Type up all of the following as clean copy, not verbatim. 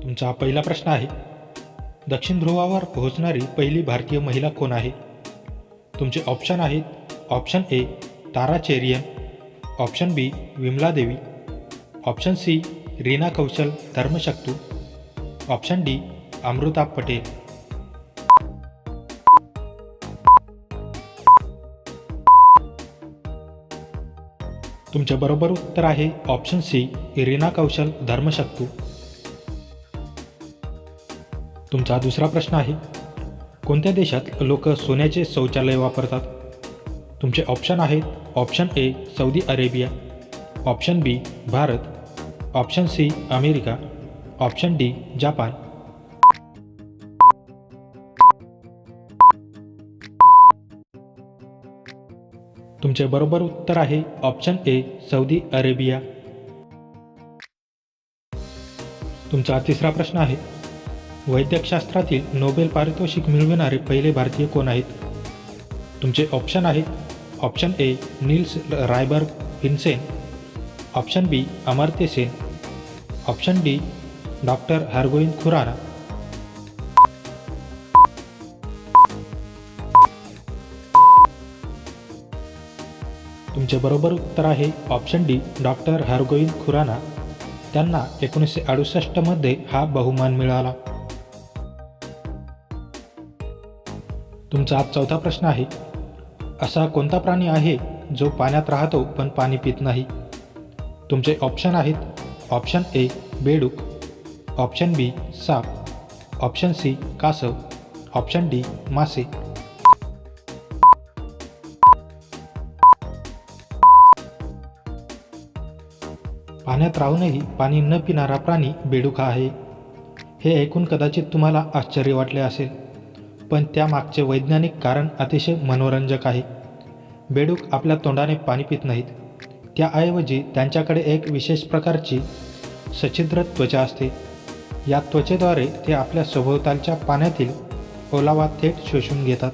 तुमचा पहिला प्रश्न आहे, दक्षिण ध्रुवावर पोहोचणारी पहिली भारतीय महिला कोण आहे? तुमचे ऑप्शन आहेत, option A Tara Cherian, option B Vimala Devi, option C Reena Kaushal Dharmshaktu, option D Amrita Patel. तुमचे बरोबर उत्तर आहे ऑप्शन सी रीना कौशल धर्मशक्तू. तुमचा दुसरा प्रश्न आहे, कोणत्या देशात लोक सोन्याचे शौचालय वापरतात? तुमचे ऑप्शन आहेत, option A Saudi Arabia, option B Bharat, option C America, option D Japan. तुमचे बरोबर उत्तर आहे ऑप्शन ए सौदी अरेबिया. तुमचा तिसरा प्रश्न आहे, वैद्यकशास्त्रातील नोबेल पारितोषिक मिळविणारे पहिले भारतीय कोण आहेत? तुमचे ऑप्शन आहेत, option A Niels Ryberg Hinsen, option B Amartya Sen, option D doctor Hargobind Khorana. तुमचे बरोबर उत्तर आहे option D doctor Hargobind Khorana. त्यांना 1968 मध्ये हा बहुमान मिळाला. तुमचा आज चौथा प्रश्न आहे, असा कोणता प्राणी आहे जो पाण्यात राहतो पण पाणी पित नाही? तुमचे ऑप्शन आहेत, ऑप्शन ए बेडूक, ऑप्शन बी साप, ऑप्शन सी कासव, ऑप्शन डी मासे. पाण्यात राहूनही पाणी न पिणारा प्राणी बेडूक आहे. हे ऐकून कदाचित तुम्हाला आश्चर्य वाटले असेल, पण त्यामागचे वैज्ञानिक कारण अतिशय मनोरंजक आहे. बेडूक आपल्या तोंडाने पाणी पित नाहीत. त्याऐवजी त्यांच्याकडे एक विशेष प्रकारची सछिद्र त्वचा असते. या त्वचेद्वारे ते आपल्या सभोवतालच्या पाण्यातील ओलावा थेट शोषून घेतात.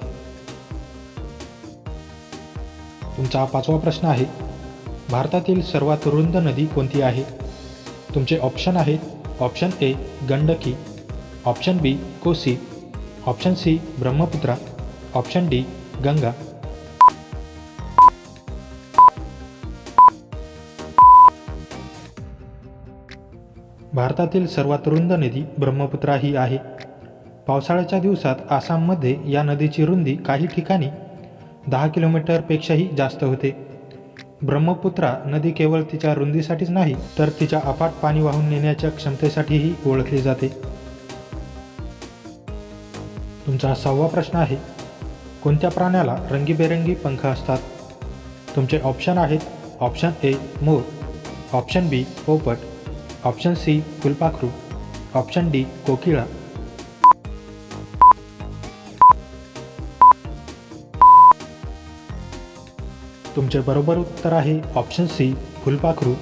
तुमचा पाचवा प्रश्न आहे, भारतातील सर्वात रुंद नदी कोणती आहे? तुमचे ऑप्शन आहेत, option A Gandaki, option B Kosi, option C Brahmaputra, option D Ganga. भारतातील सर्वात रुंद नदी ब्रह्मपुत्रा ही आहे. पावसाळ्याच्या दिवसात आसाममध्ये या नदीची रुंदी काही ठिकाणी 10 किलोमीटरपेक्षाही जास्त होते. ब्रह्मपुत्रा नदी केवळ तिच्या रुंदीसाठीच नाही, तर तिच्या अफाट पाणी वाहून नेण्याच्या क्षमतेसाठीही ओळखली जाते. तुमचा सहावा प्रश्न आहे, कोणत्या प्राण्याला रंगीबेरंगी पंख असतात? तुमचे ऑप्शन आहेत, ऑप्शन ए मोर, ऑप्शन बी पोपट, ऑप्शन सी फुलपाखरू, ऑप्शन डी कोकिळा. तुमचे बरोबर उत्तर आहे ऑप्शन सी फुलपाखरू.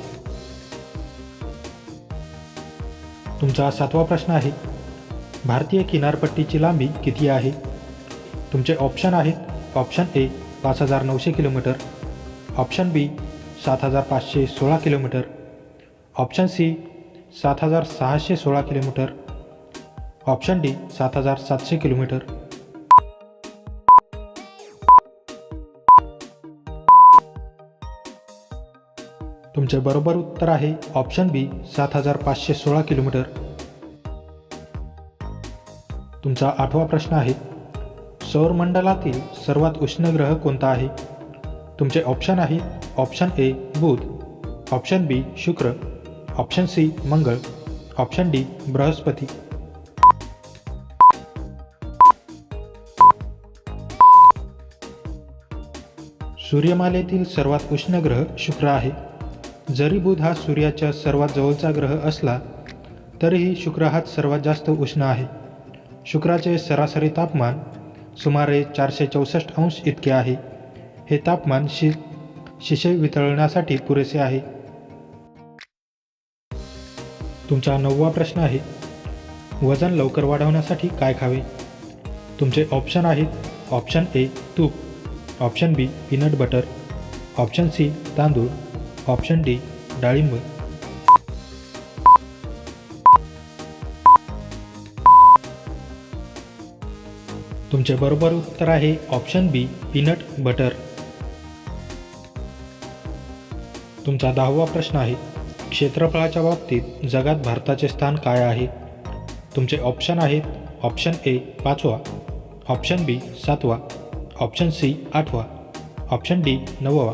तुमचा सातवा प्रश्न आहे, भारतीय किनारपट्टीची लांबी किती आहे? तुमचे ऑप्शन आहेत, option A 5900 kilometre, option B 7516 kilometre, option C 7616 kilometre, option D 7700 kilometre. तुमचे बरोबर उत्तर आहे ऑप्शन बी 7516 किलोमीटर. तुमचा आठवा प्रश्न आहे, सौरमंडलातील सर्वात उष्ण ग्रह कोणता आहे? तुमचे ऑप्शन आहे, ऑप्शन ए बुध, ऑप्शन बी शुक्र, ऑप्शन सी मंगळ, ऑप्शन डी बृहस्पती. सूर्यमालेतील सर्वात उष्ण ग्रह शुक्र आहे. जरी बुध हा सूर्याच्या सर्वात जवळचा ग्रह असला तरीही शुक्र हाच सर्वात जास्त उष्ण आहे. शुक्राचे सरासरी तापमान सुमारे 464 अंश इतके आहे. हे तापमान शिशे वितळण्यासाठी पुरेसे आहे. तुमचा नववा प्रश्न आहे, वजन लवकर वाढवण्यासाठी काय खावे? तुमचे ऑप्शन आहेत, ऑप्शन ए तूप, ऑप्शन बी पीनट बटर, ऑप्शन सी तांदूळ, ऑप्शन डी डाळिंब. तुमचे बरोबर उत्तर आहे ऑप्शन बी पीनट बटर. तुमचा 10वा प्रश्न आहे, क्षेत्रफळाच्या बाबतीत जगात भारताचे स्थान काय आहे? तुमचे ऑप्शन आहेत ऑप्शन ए 5वा, ऑप्शन बी 7वा, ऑप्शन सी 8वा, ऑप्शन डी 9वा.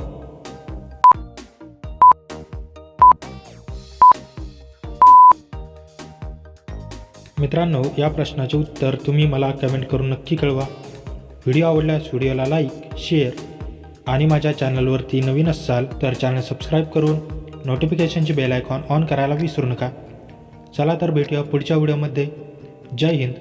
मित्रांनो, या प्रश्नाचे उत्तर तुम्ही मला कमेंट करून नक्की कळवा. व्हिडिओ आवडल्यास व्हिडिओला लाईक, शेअर आणि माझ्या चॅनलवरती नवीन असाल तर चॅनल सबस्क्राईब करून नोटिफिकेशनची बेल आयकॉन ऑन करायला विसरू नका. चला तर भेटूया पुढच्या व्हिडिओमध्ये. जय हिंद.